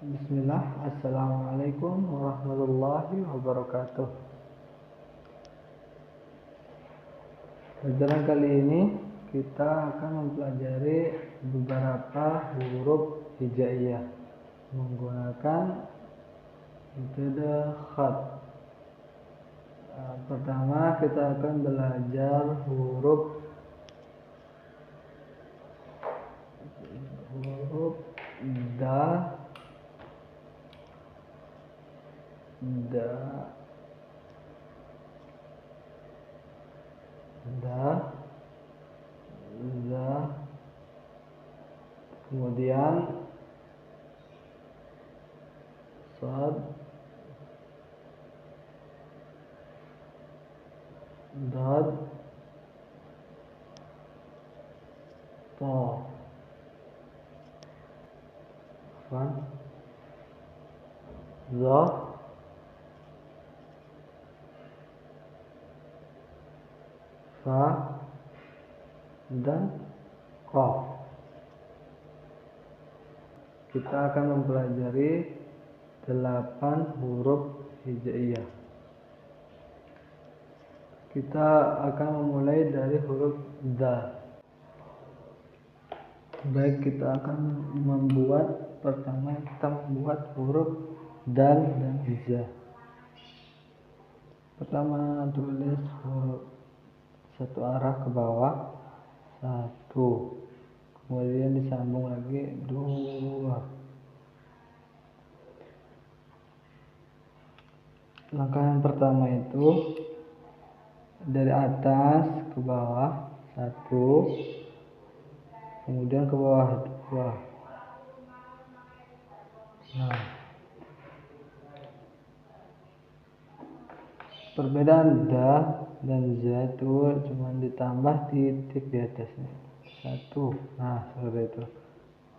Bismillah, Assalamualaikum warahmatullahi wabarakatuh. Pelajaran kali ini kita akan mempelajari beberapa huruf hijaiyah menggunakan metode khat. Pertama kita akan belajar huruf da, za, kemudian sad, dad, ta, za, fa, dan qaf. Kita akan mempelajari 8 huruf hijaiyah. Kita akan memulai dari huruf da. Baik, kita akan pertama kita membuat huruf dal dan za. Pertama tulis huruf satu arah ke bawah, 1, kemudian disambung lagi 2. Langkah yang pertama itu dari atas ke bawah 1, kemudian ke bawah 2. Nah, perbedaan da dan za itu cuma ditambah titik di atasnya 1. Nah, seperti itu.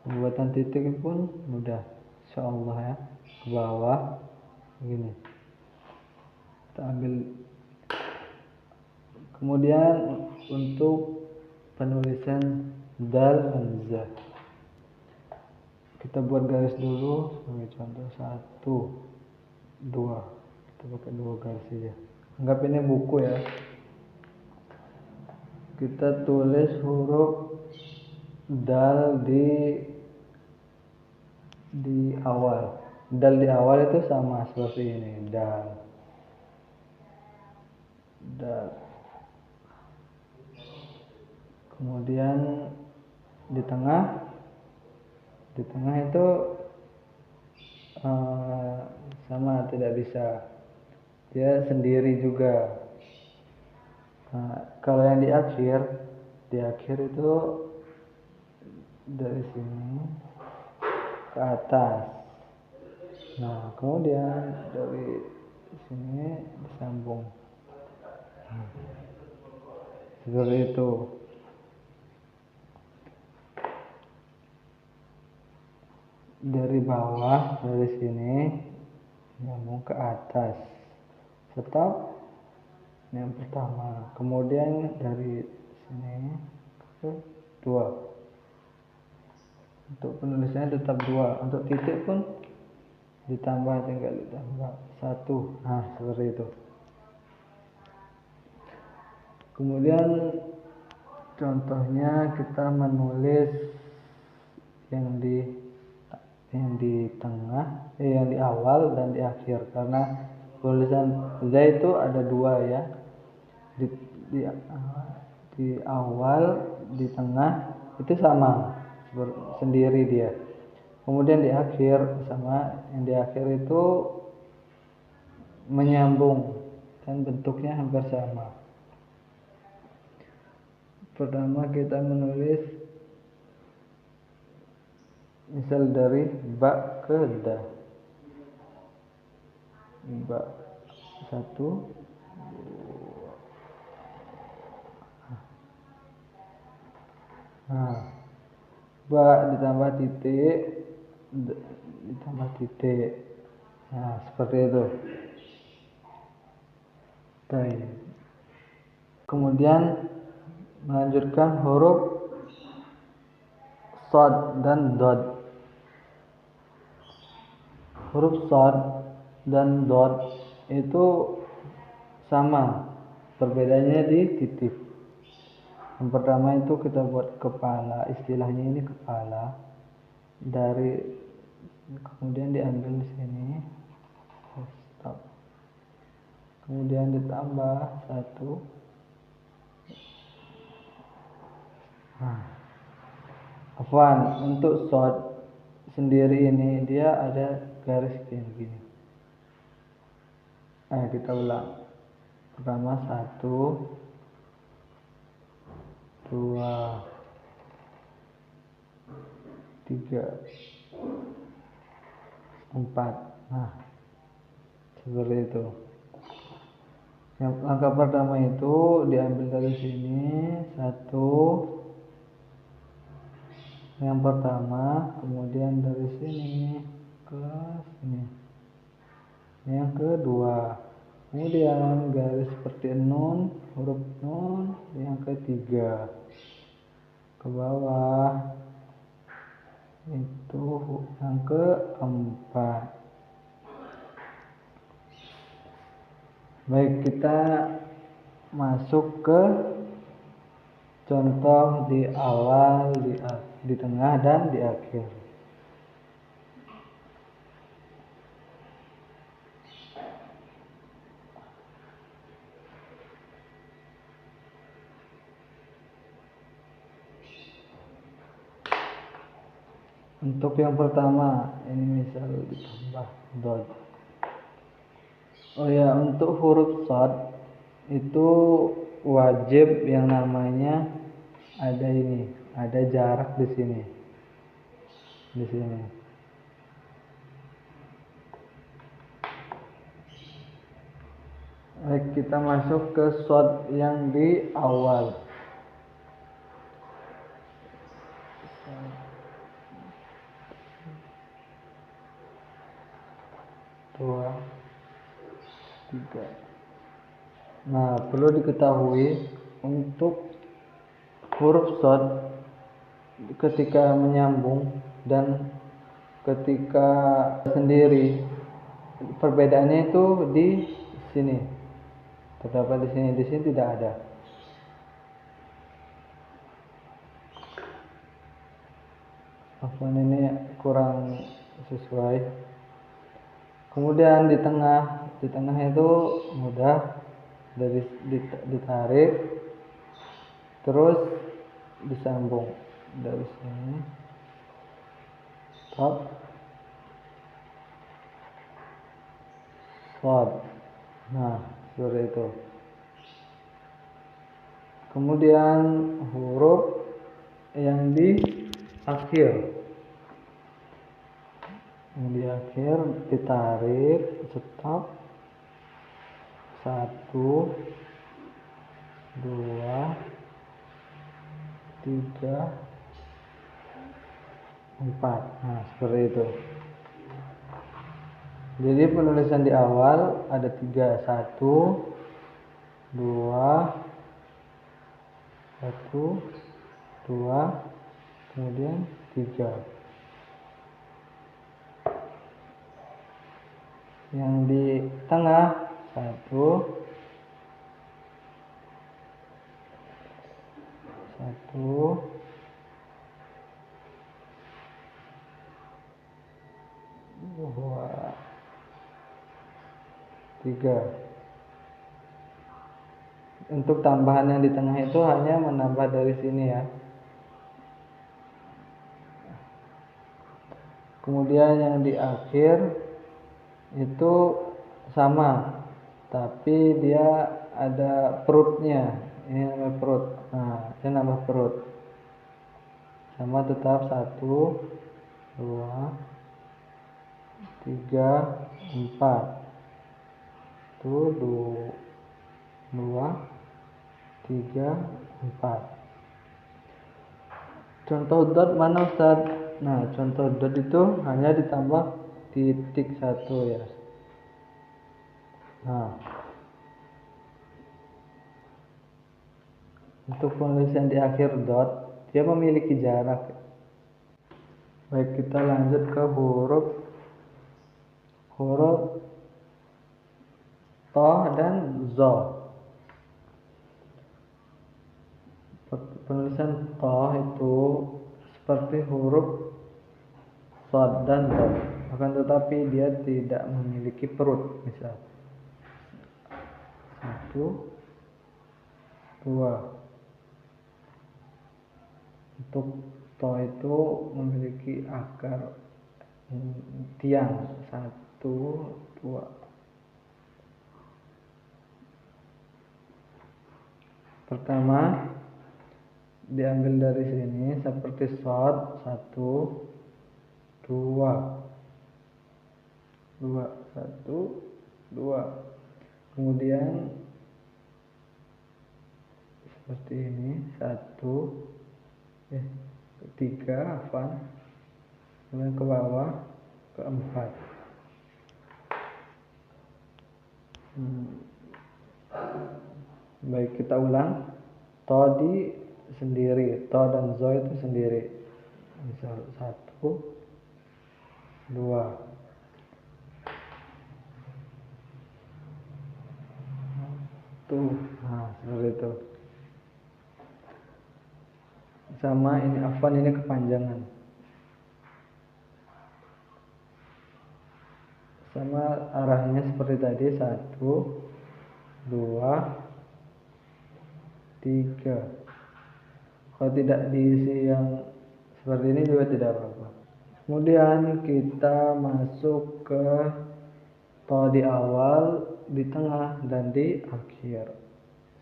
Pembuatan titik pun mudah, insyaallah ya. Ke bawah begini. Kita ambil. Kemudian untuk penulisan dal dan za, kita buat garis dulu sebagai contoh 1, 2. Kita pakai 2 garis saja. Anggap ini buku ya. Kita tulis huruf dal di awal. Dal di awal itu sama seperti ini, dal. Kemudian di tengah itu sama, tidak bisa, dia sendiri juga. Kalau yang di akhir itu dari sini ke atas. Nah, kemudian dari sini disambung seperti itu. Dari bawah, dari sini nyambung ke atas, stop yang pertama. Kemudian dari sini ke 2. Untuk penulisannya tetap 2. Untuk titik pun tinggal ditambah 1. Nah, seperti itu. Kemudian contohnya kita menulis yang di tengah, yang di awal dan di akhir, karena tulisan za itu ada 2 ya, di awal, di tengah itu sama sendiri dia. Kemudian di akhir sama, yang di akhir itu menyambung dan bentuknya hampir sama. Pertama kita menulis misal dari ba ke da. Ba 1, 2. Nah, ba ditambah titik, nah seperti itu. Baik. Kemudian melanjutkan huruf sad dan dad. huruf shad dan dot itu sama, perbedaannya di titik. Yang pertama itu kita buat kepala, istilahnya ini kepala, dari kemudian diambil di sini, stop, kemudian ditambah satu. Afwan, untuk shad sendiri ini dia ada garis gini. Kita ulang. Pertama 1, 2, 3, 4. Seperti itu. Yang langkah pertama itu diambil dari sini 1, yang pertama, kemudian dari sini ke sini. Yang kedua, kemudian garis seperti nun, huruf nun. Yang ketiga, ke bawah, itu yang keempat. Baik, kita masuk ke contoh di awal, di tengah, dan di akhir. Untuk yang pertama, ini misal ditambah dot. Oh ya, untuk huruf shad itu wajib yang namanya ada ini, ada jarak di sini. Di sini. Baik, kita masuk ke shad yang di awal. Dua, 3. Nah, perlu diketahui untuk huruf shad ketika menyambung dan ketika sendiri, perbedaannya itu di sini. Terdapat di sini tidak ada. Ini kurang sesuai. Kemudian di tengah itu mudah, dari ditarik, terus disambung dari sini, top, shad. Nah, seperti itu. Kemudian huruf yang di akhir. Yang di akhir ditarik, stop, 1, 2, 3, 4. Nah, seperti itu. Jadi penulisan di awal ada 3, 1, 2, 1, 2, kemudian 3. Yang di tengah 1, 2, 3. Untuk tambahan yang di tengah itu hanya menambah dari sini ya. Kemudian yang di akhir itu sama, tapi dia ada perutnya. Ini namanya perut. Nah, saya nambah perut. Sama tetap 1, 2, 3, 4. Itu 2, 3, 4. Contoh dot mana Ustaz? Nah, contoh dot itu hanya ditambah titik 1 ya. Nah, untuk penulisan di akhir dot, dia memiliki jarak. Baik, kita lanjut ke huruf huruf to dan zo. Penulisan to itu seperti huruf shad dan dal, akan tetapi dia tidak memiliki perut. Misal 1, 2. Untuk to itu memiliki akar tiang 1, 2. Pertama diambil dari sini seperti shad 1, 2, 1, 2. Kemudian seperti ini 3, kemudian ke bawah ke 4. Baik, kita ulang. To di sendiri, to dan zo itu sendiri. Misal 1, 2. Nah, seperti itu. Sama ini afwan, ini kepanjangan. Sama arahnya seperti tadi 1, 2, 3. Kalau tidak diisi yang seperti ini juga tidak apa-apa. Kemudian kita masuk ke to di awal, di tengah, dan di akhir.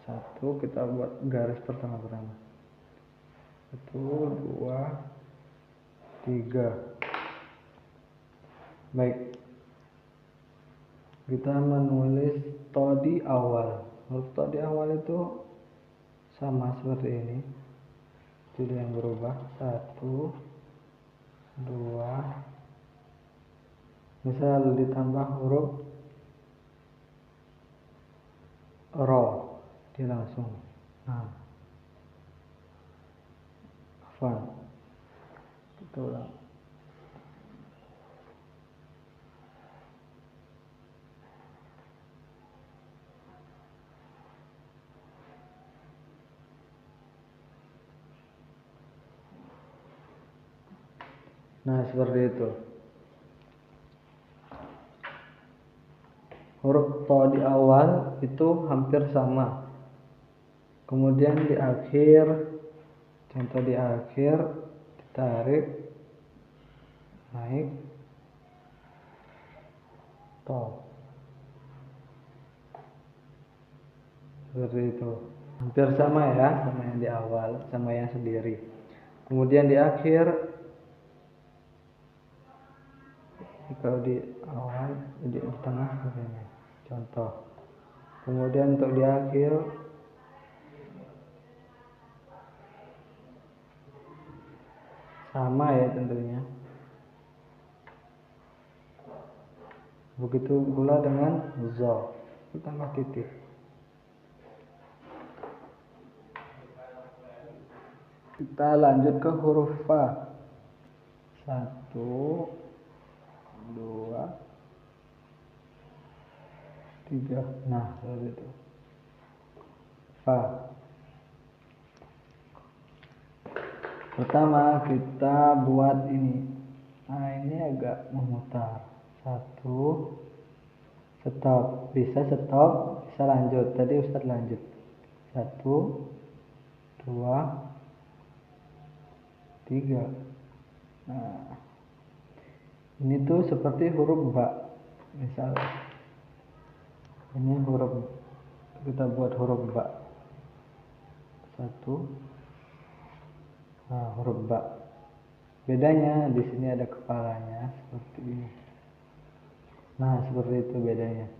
1, kita buat garis pertama-tama. 1, 2, 3. Baik, kita menulis to di awal. Huruf to di awal itu sama seperti ini, tidak yang berubah. 1, 2. Misal ditambah huruf ro, dia langsung. Afwan, kita ulang. Nah, seperti itu. Huruf to di awal itu hampir sama. Kemudian di akhir, contoh di akhir, ditarik, naik, to. Seperti itu. Hampir sama ya, sama yang di awal, sama yang sendiri. Kemudian di akhir, kalau di awal, di tengah seperti ini. Contoh. Kemudian untuk di akhir, sama ya tentunya. Begitu pula dengan zo, tambah titik. Kita lanjut ke huruf fa. 1, 2, 3. Nah, seperti itu. Fa. Pertama kita buat ini. Nah, ini agak memutar. 1, stop. Bisa stop, bisa lanjut. Tadi Ustadz lanjut. 1, 2, 3. Nah, ini tuh seperti huruf ba. Misal ini huruf, kita buat huruf ba. 1. Nah, huruf ba. Bedanya di sini ada kepalanya seperti ini. Nah, seperti itu bedanya.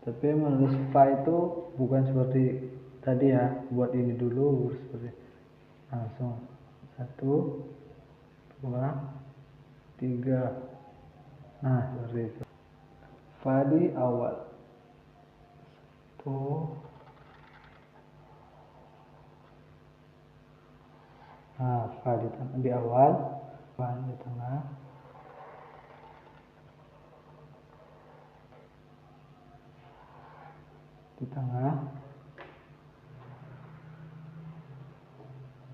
Tapi menulis fa itu bukan seperti tadi ya, buat ini dulu seperti langsung 1, 2, 3. Nah, seperti itu. Fa di awal. 1. Nah, fa di awal, fa di tengah, di tengah.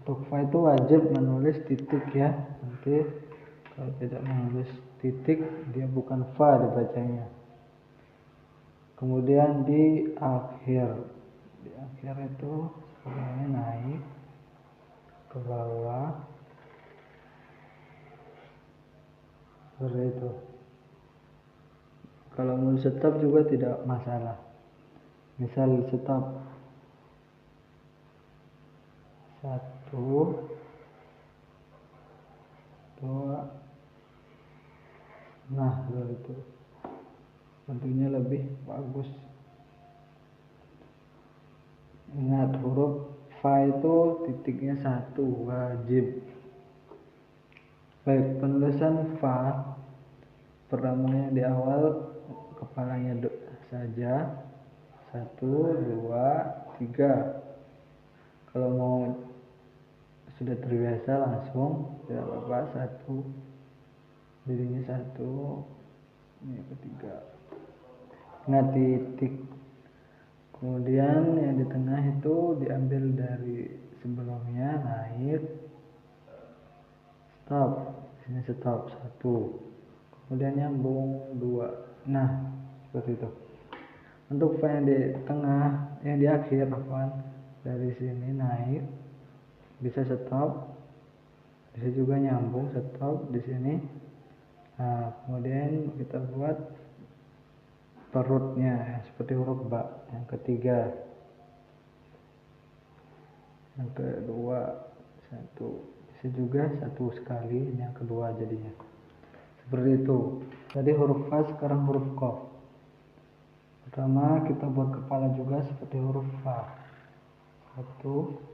Untuk fa itu wajib menulis titik ya, nanti kalau tidak menulis titik dia bukan fa dibacanya. Kemudian di akhir itu sebenarnya naik ke bawah seperti itu. Kalau mau stop juga tidak masalah, misal stop 1, 2, nah seperti itu, tentunya lebih bagus. Ingat, huruf fa itu titiknya 1, wajib. Baik, penulisan fa pertamanya di awal kepalanya saja, 1, 2, 3. Kalau mau sudah terbiasa langsung tidak apa-apa, 1, jadinya 1, ini ketiga. Nah, titik. Kemudian yang di tengah itu diambil dari sebelumnya, naik, stop. Sini stop 1. Kemudian nyambung 2. Nah, seperti itu. Untuk fa yang di tengah, yang di akhir, dari sini naik, bisa stop, bisa juga nyambung, stop di sini. Nah, kemudian kita buat perutnya seperti huruf ba yang ketiga, yang kedua 1, bisa juga 1 sekali, yang kedua jadinya seperti itu. Jadi huruf fa, sekarang huruf qaf. Pertama kita buat kepala juga seperti huruf fa, 1.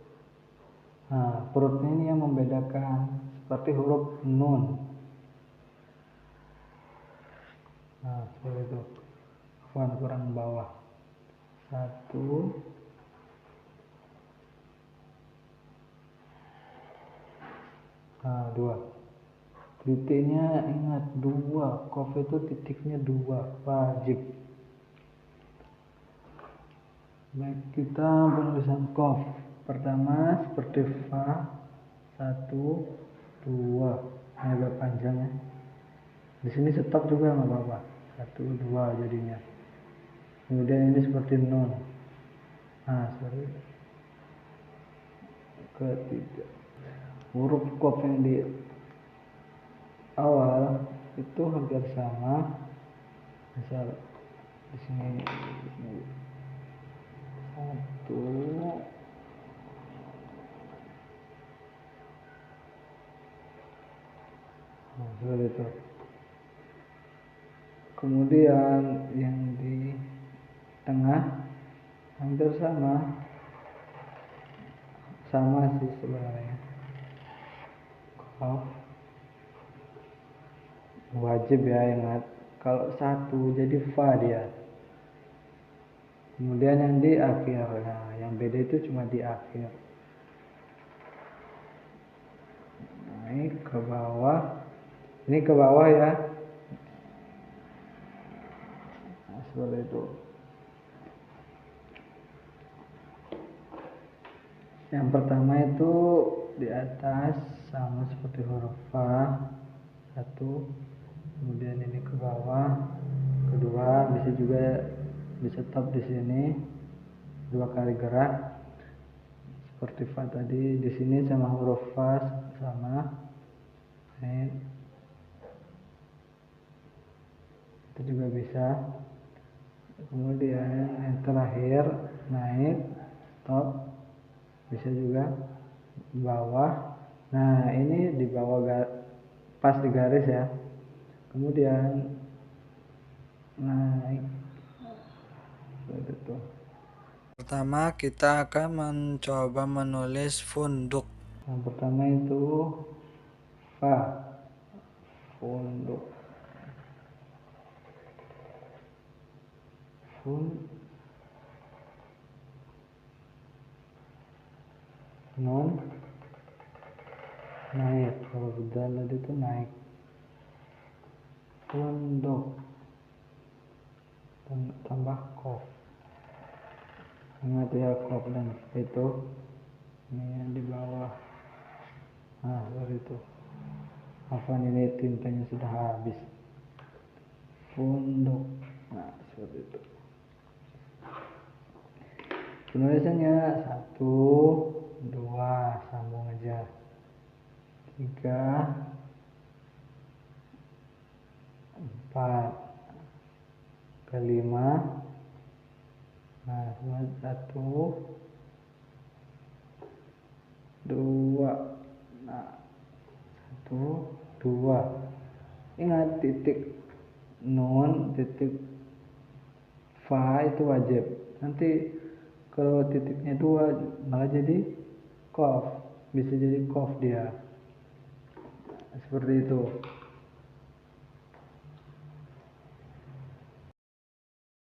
Nah, perutnya ini yang membedakan, seperti huruf nun. Nah, seperti itu, kurang bawah, 1. Nah, 2. Titiknya ingat 2, qaf itu titiknya 2, wajib. Baik, kita penulisan qaf. Pertama seperti fa, 1, 2, ini agak panjang ya. Di sini stop juga nggak apa-apa, 1, 2 jadinya. Kemudian ini seperti nun. Nah, seperti itu. Ketiga, huruf qaf yang di awal itu hampir sama. Misal di sini 1, nah, seperti itu. Kemudian yang di tengah hampir sama sih sebenarnya. Qaf wajib ya, ingat. Kalau 1 jadi fa dia. Kemudian yang di akhir, nah yang beda itu cuma di akhir. Naik ke bawah, ini ke bawah ya. Nah, seperti itu. Yang pertama itu di atas sama seperti huruf fa, 1. Kemudian ini ke bawah, kedua, bisa juga di stop di sini 2 kali gerak seperti fa tadi. Di sini sama huruf fa sama, naik, itu juga bisa. Kemudian yang terakhir naik, stop, bisa juga bawah. Nah, ini di bawah pas di garis ya. Kemudian naik seperti itu. Pertama kita akan mencoba menulis funduk. Yang pertama itu fa, funduk, nun, naik. Kalau dal itu naik, funduk, tambah qaf. ingat ya kof dan itu ini yang di bawah. Nah seperti itu. Afwan, ini tintanya sudah habis. Pondok. Nah seperti itu. Penulisannya 1, 2, sambung aja. 3, 4, kelima. Nah 1, 2. Nah 1, 2. Ingat titik nun, titik fa itu wajib. Nanti kalau titiknya 2 malah jadi kof, bisa jadi kof dia. Seperti itu.